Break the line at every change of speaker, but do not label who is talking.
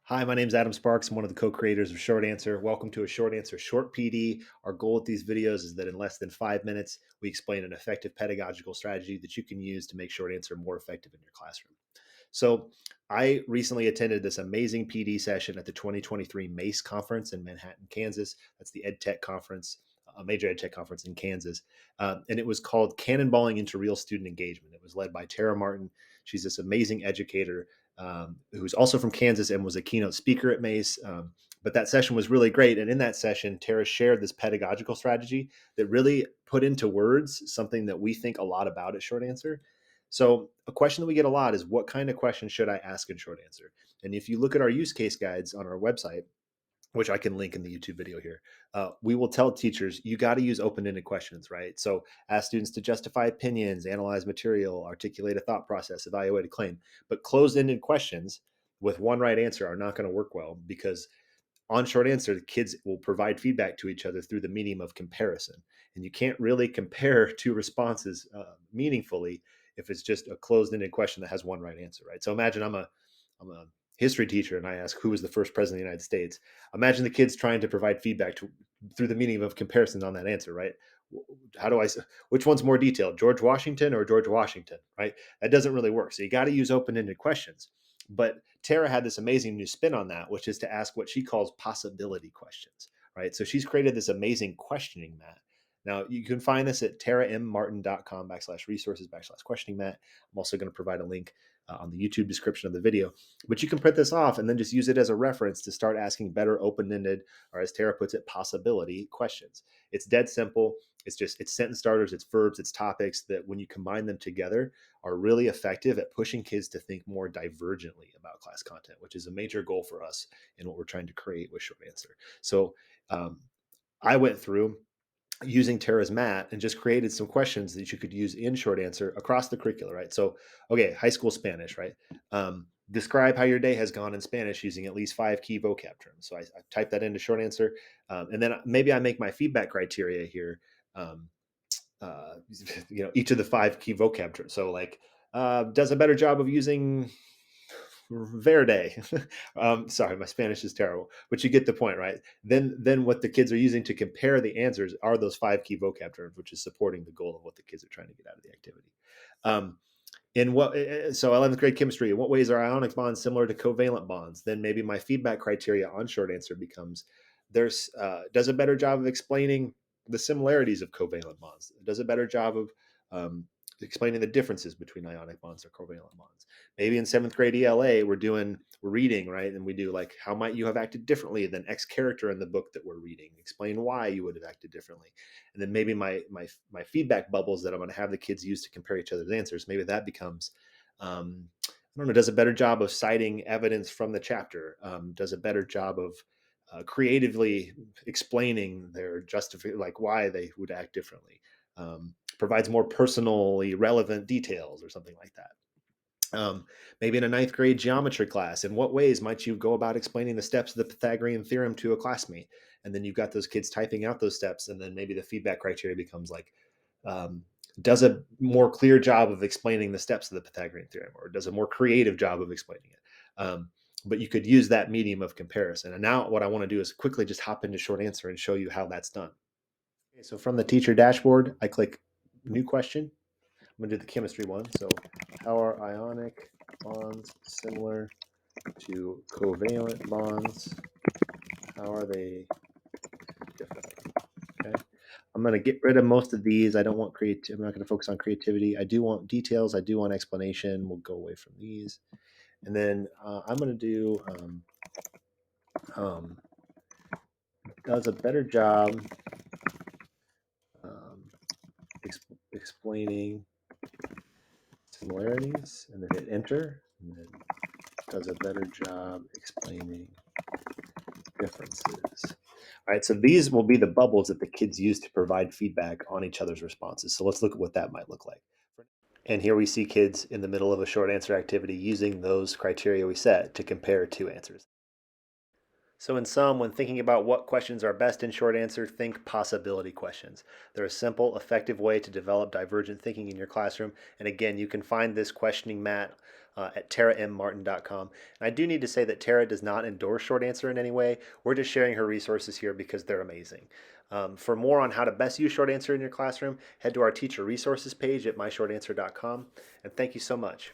Hi, my name is Adam Sparks. I'm one of the co-creators of Short Answer. Welcome to a Short Answer Short PD. Our goal with these videos is that in less than 5 minutes, we explain an effective pedagogical strategy that you can use to make Short Answer more effective in your classroom. So I recently attended this amazing PD session at the 2023 MACE conference in Manhattan, Kansas. That's the EdTech conference, a major EdTech conference in Kansas. And it was called Cannonballing into Real Student Engagement. It was led by Tara Martin. She's this amazing educator who's also from Kansas and was a keynote speaker at MACE. But that session was really great. And in that session, Tara shared this pedagogical strategy that really put into words something that we think a lot about at Short Answer. So a question that we get a lot is, what kind of question should I ask in Short Answer? And if you look at our use case guides on our website, which I can link in the YouTube video here, we will tell teachers, you got to use open-ended questions, right? So ask students to justify opinions, analyze material, articulate a thought process, evaluate a claim. But closed-ended questions with one right answer are not going to work well, because on Short Answer, the kids will provide feedback to each other through the medium of comparison. And you can't really compare two responses meaningfully if it's just a closed-ended question that has one right answer, right? So imagine I'm a history teacher and I ask, who was the first president of the United States? Imagine the kids trying to provide feedback through the medium of comparison on that answer, right? How do I, which one's more detailed, George Washington or George Washington, right? That doesn't really work. So you got to use open-ended questions. But Tara had this amazing new spin on that, which is to ask what she calls possibility questions, right? So she's created this amazing questioning mat. Now, you can find this at tarammartin.com/resources/questioning mat. I'm also going to provide a link on the YouTube description of the video. But you can print this off and then just use it as a reference to start asking better open-ended, or as Tara puts it, possibility questions. It's dead simple. It's sentence starters, it's verbs, it's topics that when you combine them together are really effective at pushing kids to think more divergently about class content, which is a major goal for us in what we're trying to create with Short Answer. So um, I went through using Tara's mat and just created some questions that you could use in Short Answer across the curricula, right? So, okay, high school Spanish, right? Describe how your day has gone in Spanish using at least 5 key vocab terms. So I type that into Short Answer. And then maybe I make my feedback criteria here. Um, uh, each of the 5 key vocab terms. So like, does a better job of using verde. Sorry, my Spanish is terrible, but you get the point, right? Then what the kids are using to compare the answers are those 5 key vocab terms, which is supporting the goal of what the kids are trying to get out of the activity. Um, in what so 11th grade chemistry, in what ways are ionic bonds similar to covalent bonds? Then maybe my feedback criteria on Short Answer becomes, there's does a better job of explaining the similarities of covalent bonds, does a better job of explaining the differences between ionic bonds or covalent bonds. Maybe in 7th grade ELA we're reading, right? And we do like, how might you have acted differently than X character in the book that we're reading? Explain why you would have acted differently. And then maybe my feedback bubbles that I'm going to have the kids use to compare each other's answers, maybe that becomes, I don't know, does a better job of citing evidence from the chapter, does a better job of creatively explaining their justification, like why they would act differently, provides more personally relevant details or something like that. Maybe in a 9th grade geometry class, in what ways might you go about explaining the steps of the Pythagorean theorem to a classmate? And then you've got those kids typing out those steps, and then maybe the feedback criteria becomes like, um, does a more clear job of explaining the steps of the Pythagorean theorem, or does a more creative job of explaining it? But you could use that medium of comparison. And now what I want to do is quickly just hop into Short Answer and show you how that's done. Okay, so from the teacher dashboard, I click new question. I'm going to do the chemistry one. So how are ionic bonds similar to covalent bonds? How are they different? Okay. I'm going to get rid of most of these. I don't want I'm not going to focus on creativity. I do want details. I do want explanation. We'll go away from these. And then I'm going to do um, does a better job um, explaining similarities, and then hit enter, and then does a better job explaining differences. All right, so these will be the bubbles that the kids use to provide feedback on each other's responses. So let's look at what that might look like. And here we see kids in the middle of a Short Answer activity using those criteria we set to compare two answers. So, in sum, when thinking about what questions are best in short answer, think possibility questions. They're a simple, effective way to develop divergent thinking in your classroom. And again, you can find this questioning mat at tarammartin.com. And I do need to say that Tara does not endorse short answer in any way. We're just sharing her resources here because they're amazing. For more on how to best use short answer in your classroom, head to our teacher resources page at myshortanswer.com. And thank you so much.